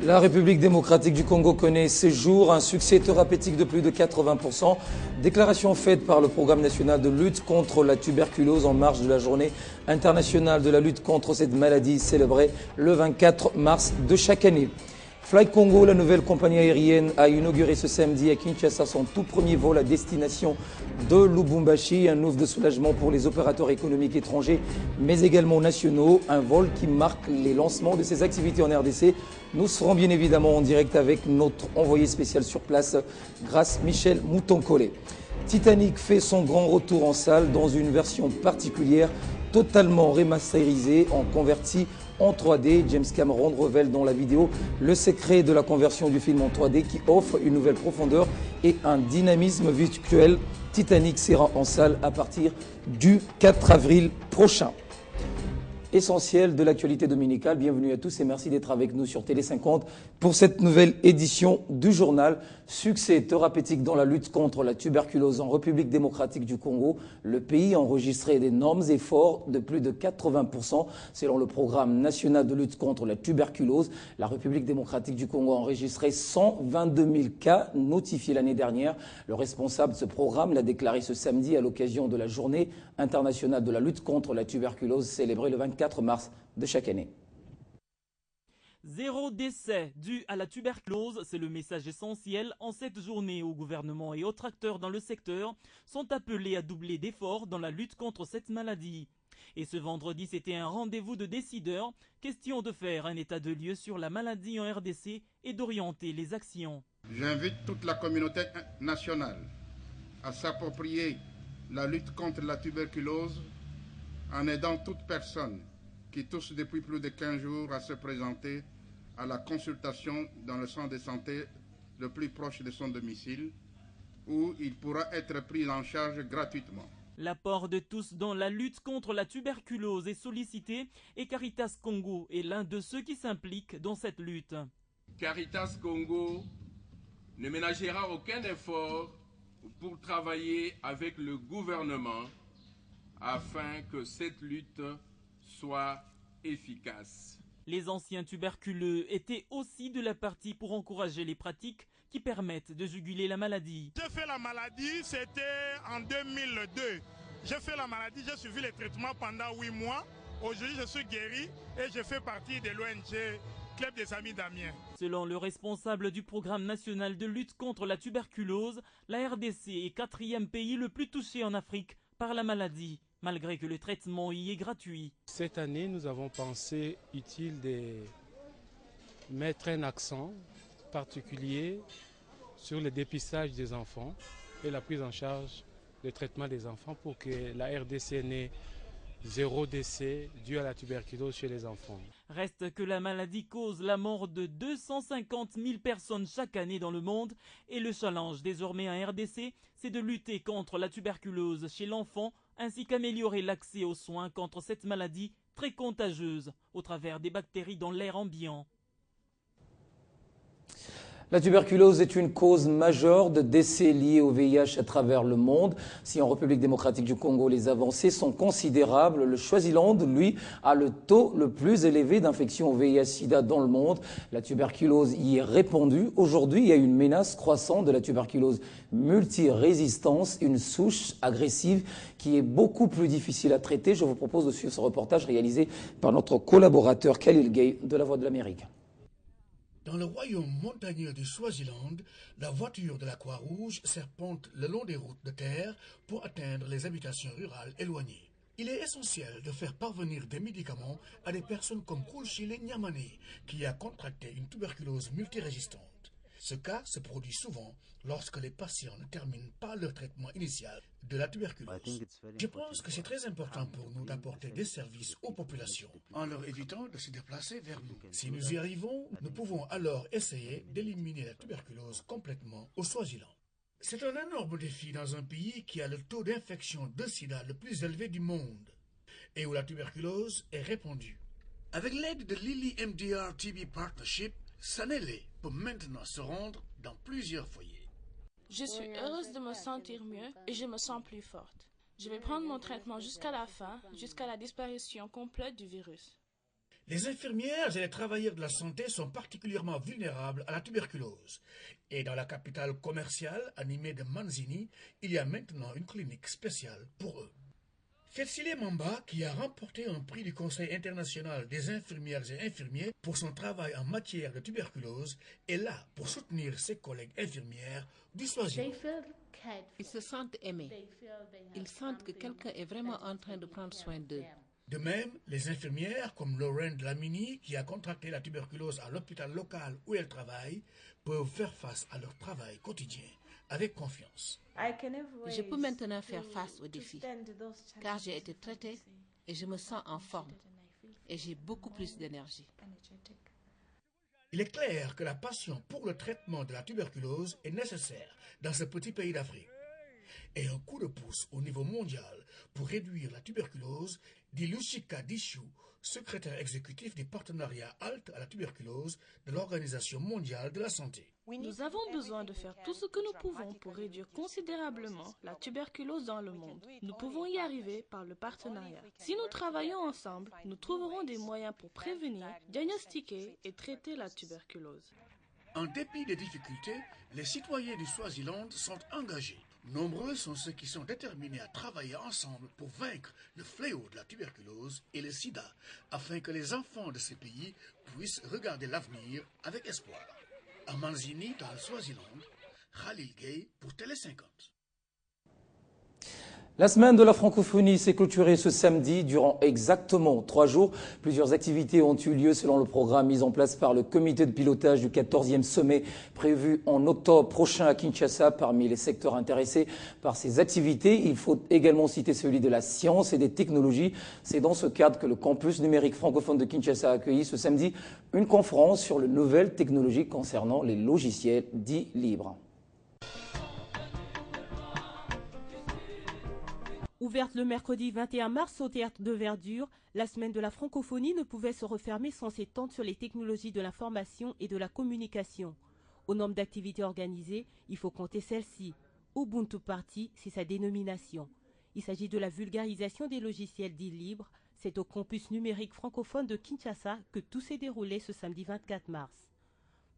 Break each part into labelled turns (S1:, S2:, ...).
S1: La République démocratique du Congo connaît ces jours un succès thérapeutique de plus de 80%. Déclaration faite par le Programme national de lutte contre la tuberculose en marge de la journée internationale de la lutte contre cette maladie célébrée le 24 mars de chaque année. Fly Congo, la nouvelle compagnie aérienne, a inauguré ce samedi à Kinshasa son tout premier vol à destination de Lubumbashi, un ouf de soulagement pour les opérateurs économiques étrangers, mais également nationaux, un vol qui marque les lancements de ces activités en RDC. Nous serons bien évidemment en direct avec notre envoyé spécial sur place, Grâce Michel Moutonkole. Titanic fait son grand retour en salle dans une version particulière, totalement remasterisée, en converti en 3D. James Cameron révèle dans la vidéo le secret de la conversion du film en 3D qui offre une nouvelle profondeur et un dynamisme visuel. Titanic sera en salle à partir du 4 avril prochain. Essentiel de l'actualité dominicale. Bienvenue à tous et merci d'être avec nous sur Télé 50 pour cette nouvelle édition du journal. Succès thérapeutique dans la lutte contre la tuberculose en République démocratique du Congo. Le pays a enregistré d'énormes efforts de plus de 80% selon le programme national de lutte contre la tuberculose. La République démocratique du Congo a enregistré 122 000 cas notifiés l'année dernière. Le responsable de ce programme l'a déclaré ce samedi à l'occasion de la journée internationale de la lutte contre la tuberculose célébrée le 24 mars de chaque année.
S2: Zéro décès dû à la tuberculose, c'est le message essentiel en cette journée où gouvernement et autres acteurs dans le secteur sont appelés à doubler d'efforts dans la lutte contre cette maladie. Et ce vendredi, c'était un rendez-vous de décideurs, question de faire un état de lieu sur la maladie en RDC et d'orienter les actions.
S3: J'invite toute la communauté nationale à s'approprier la lutte contre la tuberculose en aidant toute personne qui tousse depuis plus de 15 jours à se présenter à la consultation dans le centre de santé le plus proche de son domicile, où il pourra être pris en charge gratuitement.
S2: L'apport de tous dans la lutte contre la tuberculose est sollicité et Caritas Congo est l'un de ceux qui s'impliquent dans cette lutte.
S4: Caritas Congo ne ménagera aucun effort pour travailler avec le gouvernement afin que cette lutte soit efficace.
S2: Les anciens tuberculeux étaient aussi de la partie pour encourager les pratiques qui permettent de juguler la maladie.
S5: J'ai fait la maladie, c'était en 2002. J'ai fait la maladie, j'ai suivi les traitements pendant 8 mois. Aujourd'hui, je suis guéri et je fais partie de l'ONG Club des Amis d'Amiens.
S2: Selon le responsable du programme national de lutte contre la tuberculose, la RDC est 4e pays le plus touché en Afrique par la maladie, malgré que le traitement y est gratuit.
S6: Cette année, nous avons pensé utile de mettre un accent particulier sur le dépistage des enfants et la prise en charge du traitement des enfants pour que la RDC n'ait zéro décès dû à la tuberculose chez les enfants.
S2: Reste que la maladie cause la mort de 250 000 personnes chaque année dans le monde et le challenge désormais en RDC, c'est de lutter contre la tuberculose chez l'enfant ainsi qu'améliorer l'accès aux soins contre cette maladie très contagieuse au travers des bactéries dans l'air ambiant.
S1: La tuberculose est une cause majeure de décès liés au VIH à travers le monde. Si en République démocratique du Congo, les avancées sont considérables, le Swaziland, lui, a le taux le plus élevé d'infection au VIH-Sida dans le monde. La tuberculose y est répandue. Aujourd'hui, il y a une menace croissante de la tuberculose multirésistance, une souche agressive qui est beaucoup plus difficile à traiter. Je vous propose de suivre ce reportage réalisé par notre collaborateur Khalil Gay de La Voix de l'Amérique.
S7: Dans le royaume montagneux du Swaziland, la voiture de la Croix-Rouge serpente le long des routes de terre pour atteindre les habitations rurales éloignées. Il est essentiel de faire parvenir des médicaments à des personnes comme Kulshile Nyamane, qui a contracté une tuberculose multirésistante. Ce cas se produit souvent lorsque les patients ne terminent pas leur traitement initial de la tuberculose. Je pense que c'est très important pour nous d'apporter des services aux populations en leur évitant de se déplacer vers nous. Si nous y arrivons, nous pouvons alors essayer d'éliminer la tuberculose complètement au Swaziland. C'est un énorme défi dans un pays qui a le taux d'infection de sida le plus élevé du monde et où la tuberculose est répandue. Avec l'aide de Lilly MDR TB Partnership, Sanele peut maintenant se rendre dans plusieurs foyers.
S8: Je suis heureuse de me sentir mieux et je me sens plus forte. Je vais prendre mon traitement jusqu'à la fin, jusqu'à la disparition complète du virus.
S7: Les infirmières et les travailleurs de la santé sont particulièrement vulnérables à la tuberculose. Et dans la capitale commerciale animée de Manzini, il y a maintenant une clinique spéciale pour eux. Fetsile Mamba, qui a remporté un prix du Conseil international des infirmières et infirmiers pour son travail en matière de tuberculose, est là pour soutenir ses collègues infirmières du Swaziland.
S9: Ils se sentent aimés. Ils sentent que quelqu'un est vraiment en train de prendre soin d'eux.
S7: De même, les infirmières comme Lauren Lamini, qui a contracté la tuberculose à l'hôpital local où elle travaille, peuvent faire face à leur travail quotidien avec confiance.
S9: Je peux maintenant faire face aux défis, car j'ai été traitée et je me sens en forme et j'ai beaucoup plus d'énergie.
S7: Il est clair que la passion pour le traitement de la tuberculose est nécessaire dans ce petit pays d'Afrique. Et un coup de pouce au niveau mondial pour réduire la tuberculose, dit Luchika Dishu, secrétaire exécutif du partenariat halte à la tuberculose de l'Organisation mondiale de la santé.
S8: Nous avons besoin de faire tout ce que nous pouvons pour réduire considérablement la tuberculose dans le monde. Nous pouvons y arriver par le partenariat. Si nous travaillons ensemble, nous trouverons des moyens pour prévenir, diagnostiquer et traiter la tuberculose.
S7: En dépit des difficultés, les citoyens du Swaziland sont engagés. Nombreux sont ceux qui sont déterminés à travailler ensemble pour vaincre le fléau de la tuberculose et le sida, afin que les enfants de ces pays puissent regarder l'avenir avec espoir. À Manzini, dans le Swaziland, Khalil Gay pour Télé 50.
S1: La semaine de la francophonie s'est clôturée ce samedi durant exactement 3 jours. Plusieurs activités ont eu lieu selon le programme mis en place par le comité de pilotage du 14e sommet prévu en octobre prochain à Kinshasa. Parmi les secteurs intéressés par ces activités, il faut également citer celui de la science et des technologies. C'est dans ce cadre que le campus numérique francophone de Kinshasa a accueilli ce samedi une conférence sur les nouvelles technologies concernant les logiciels dits libres.
S10: Ouverte le mercredi 21 mars au théâtre de Verdure, la semaine de la francophonie ne pouvait se refermer sans s'étendre sur les technologies de l'information et de la communication. Au nombre d'activités organisées, il faut compter celle-ci. Ubuntu Party, c'est sa dénomination. Il s'agit de la vulgarisation des logiciels dits libres. C'est au campus numérique francophone de Kinshasa que tout s'est déroulé ce samedi 24 mars.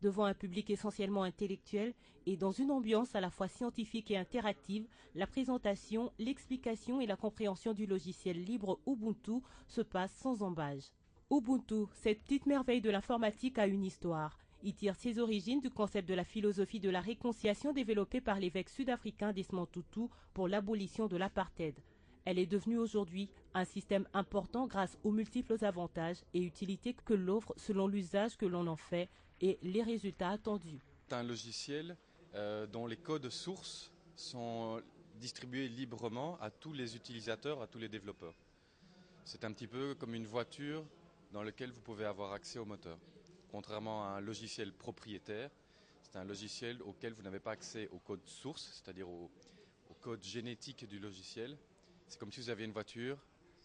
S10: Devant un public essentiellement intellectuel et dans une ambiance à la fois scientifique et interactive, la présentation, l'explication et la compréhension du logiciel libre Ubuntu se passent sans embâge. Ubuntu, cette petite merveille de l'informatique, a une histoire. Il tire ses origines du concept de la philosophie de la réconciliation développée par l'évêque sud-africain Desmond Tutu pour l'abolition de l'apartheid. Elle est devenue aujourd'hui un système important grâce aux multiples avantages et utilités que l'offre selon l'usage que l'on en fait et les résultats attendus.
S11: C'est un logiciel dont les codes sources sont distribués librement à tous les utilisateurs, à tous les développeurs. C'est un petit peu comme une voiture dans laquelle vous pouvez avoir accès au moteur. Contrairement à un logiciel propriétaire, c'est un logiciel auquel vous n'avez pas accès au code source, c'est-à-dire au code génétique du logiciel. C'est comme si vous aviez une voiture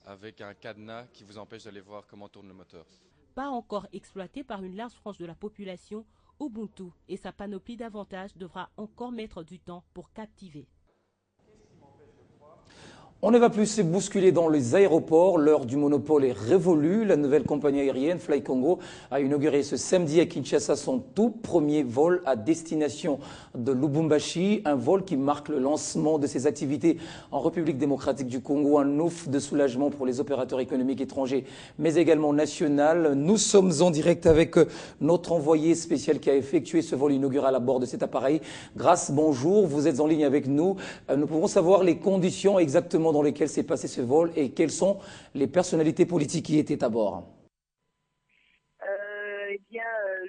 S11: avec un cadenas qui vous empêche d'aller voir comment tourne le moteur.
S10: Pas encore exploité par une large frange de la population, Ubuntu et sa panoplie d'avantages devra encore mettre du temps pour captiver.
S1: On ne va plus se bousculer dans les aéroports. L'heure du monopole est révolue. La nouvelle compagnie aérienne Fly Congo a inauguré ce samedi à Kinshasa son tout premier vol à destination de Lubumbashi. Un vol qui marque le lancement de ses activités en République démocratique du Congo. Un ouf de soulagement pour les opérateurs économiques étrangers, mais également national. Nous sommes en direct avec notre envoyé spécial qui a effectué ce vol inaugural à bord de cet appareil. Grâce, bonjour. Vous êtes en ligne avec nous. Nous pouvons savoir les conditions exactement dans lesquelles s'est passé ce vol et quelles sont les personnalités politiques qui étaient à bord.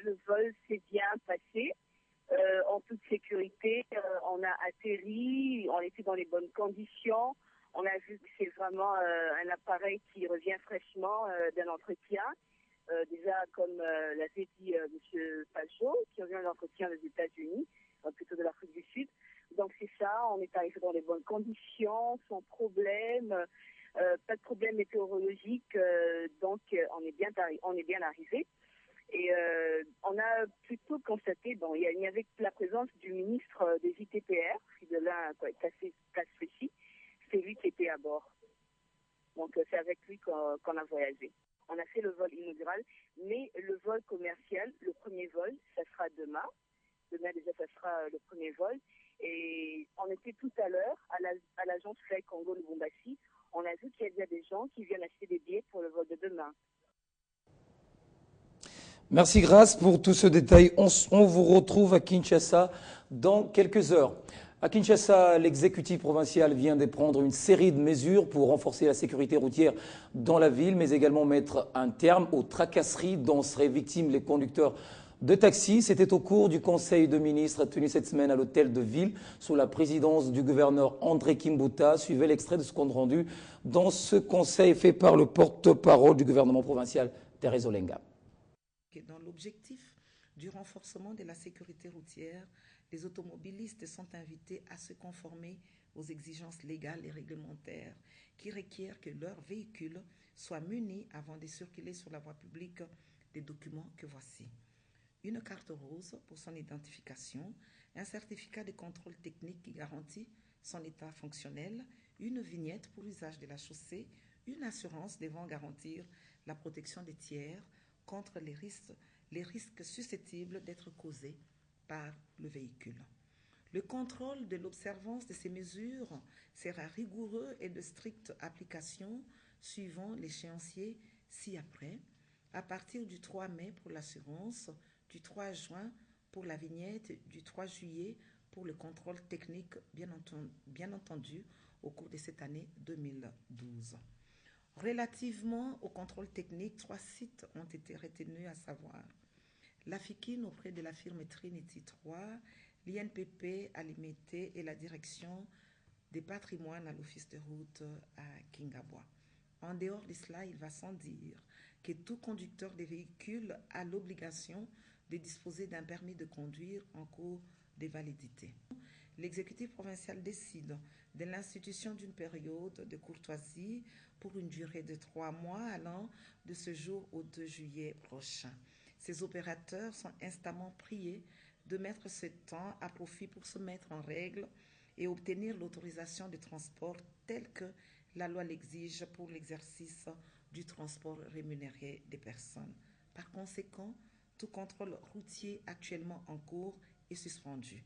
S12: Le vol s'est bien passé en toute sécurité. On a atterri, on était dans les bonnes conditions. On a vu que c'est vraiment un appareil qui revient fraîchement d'un entretien. Déjà, comme l'avait dit M. Pajot, qui revient d'un entretien des États-Unis, plutôt de l'Afrique du Sud. Donc c'est ça, on est arrivé dans les bonnes conditions, sans problème, pas de problème météorologique, donc on est bien arrivé. Et on a plutôt constaté, bon, il y avait la présence du ministre des ITPR, Fridolin Kasfechi, c'est lui qui était à bord. Donc c'est avec lui qu'on a voyagé. On a fait le vol inaugural, mais le vol commercial, le premier vol, ça sera demain. Demain déjà, ça sera le premier vol. Et on était tout à l'heure à l'agence Fly Congo Lubumbashi. On a vu qu'il y a déjà des gens qui viennent acheter des billets pour le vol de demain.
S1: Merci Grace pour tout ce détail. On vous retrouve à Kinshasa dans quelques heures. À Kinshasa, l'exécutif provincial vient de prendre une série de mesures pour renforcer la sécurité routière dans la ville, mais également mettre un terme aux tracasseries dont seraient victimes les conducteurs de taxi. C'était au cours du Conseil de ministres tenu cette semaine à l'hôtel de ville sous la présidence du gouverneur André Kimbuta. Suivez l'extrait de ce compte rendu dans ce conseil fait par le porte-parole du gouvernement provincial, Thérèse Olenga.
S13: Dans l'objectif du renforcement de la sécurité routière, les automobilistes sont invités à se conformer aux exigences légales et réglementaires qui requièrent que leurs véhicules soient munis avant de circuler sur la voie publique des documents que voici. Une carte rose pour son identification, un certificat de contrôle technique qui garantit son état fonctionnel, une vignette pour l'usage de la chaussée, une assurance devant garantir la protection des tiers contre les risques susceptibles d'être causés par le véhicule. Le contrôle de l'observance de ces mesures sera rigoureux et de stricte application suivant l'échéancier ci-après, à partir du 3 mai pour l'assurance, du 3 juin pour la vignette, du 3 juillet pour le contrôle technique, bien entendu, au cours de cette année 2012. Relativement au contrôle technique, 3 sites ont été retenus, à savoir la FIKIN auprès de la firme Trinity 3, l'INPP à Limité et la direction des patrimoines à l'office de route à Kingabwa. En dehors de cela, il va sans dire que tout conducteur de véhicule a l'obligation de disposer d'un permis de conduire en cours de validité. L'exécutif provincial décide de l'institution d'une période de courtoisie pour une durée de 3 mois allant de ce jour au 2 juillet prochain. Ces opérateurs sont instamment priés de mettre ce temps à profit pour se mettre en règle et obtenir l'autorisation de transport telle que la loi l'exige pour l'exercice du transport rémunéré des personnes. Par conséquent, tout contrôle routier actuellement en cours est suspendu.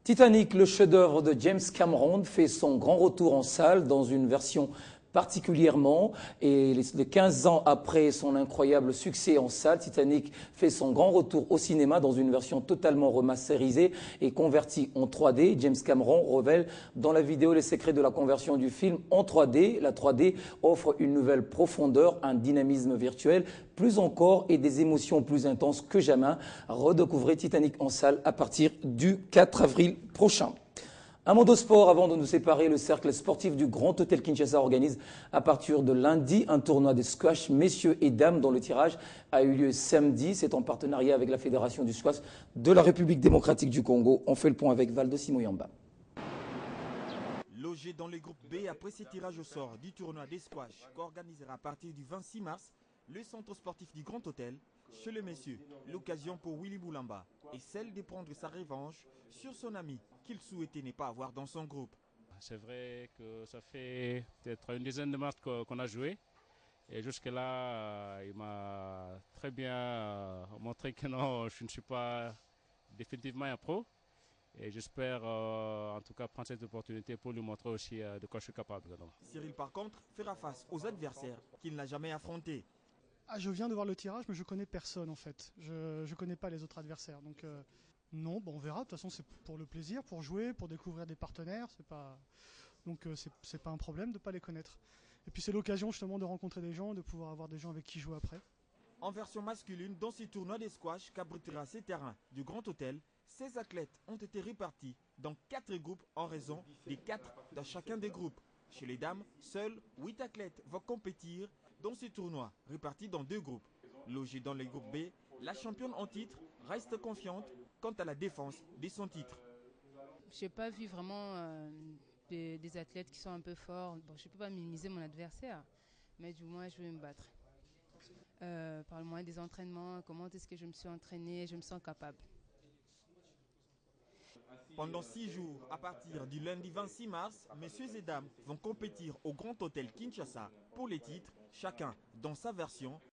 S1: Titanic, le chef-d'œuvre de James Cameron, fait son grand retour en salle dans une version particulièrement, et les 15 ans après son incroyable succès en salle, Titanic fait son grand retour au cinéma dans une version totalement remasterisée et convertie en 3D. James Cameron révèle dans la vidéo les secrets de la conversion du film en 3D. La 3D offre une nouvelle profondeur, un dynamisme virtuel, plus encore, et des émotions plus intenses que jamais. Redécouvrez Titanic en salle à partir du 4 avril prochain. Un mot de sport avant de nous séparer. Le cercle sportif du Grand Hôtel Kinshasa organise à partir de lundi un tournoi de squash messieurs et dames dont le tirage a eu lieu samedi. C'est en partenariat avec la Fédération du squash de la République démocratique du Congo. On fait le point avec Valdo Simoyamba.
S14: Logé dans le groupe B après ce tirage au sort du tournoi des squash qu'organisera à partir du 26 mars le centre sportif du Grand Hôtel, chez les messieurs, l'occasion pour Willy Boulamba est celle de prendre sa revanche sur son ami qu'il souhaitait ne pas avoir dans son groupe.
S6: C'est vrai que ça fait peut-être une dizaine de matchs qu'on a joué. Et jusque-là, il m'a très bien montré que non, je ne suis pas définitivement un pro. Et j'espère en tout cas prendre cette opportunité pour lui montrer aussi de quoi je suis capable.
S14: Cyril, par contre, fera face aux adversaires qu'il n'a jamais affrontés.
S15: Je viens de voir le tirage, mais je connais personne en fait. Je ne connais pas les autres adversaires. Donc non, on verra. De toute façon, c'est pour le plaisir, pour jouer, pour découvrir des partenaires. Donc c'est pas un problème de ne pas les connaître. Et puis c'est l'occasion justement de rencontrer des gens, de pouvoir avoir des gens avec qui jouer après.
S14: En version masculine, dans ce tournoi de squash qu'abritera ces terrains du Grand Hôtel, 16 athlètes ont été répartis dans 4 groupes en raison des 4 dans chacun des groupes. Chez les dames, seuls 8 athlètes vont compétir dans ce tournoi, répartis dans 2 groupes. Logée dans le groupe B, la championne en titre reste confiante quant à la défense de son titre.
S16: Je n'ai pas vu vraiment des athlètes qui sont un peu forts. Bon, je ne peux pas minimiser mon adversaire, mais du moins je vais me battre. Par le moyen des entraînements, comment est-ce que je me suis entraînée, je me sens capable.
S14: Pendant 6 jours, à partir du lundi 26 mars, messieurs et dames vont compétir au Grand Hôtel Kinshasa pour les titres chacun dans sa version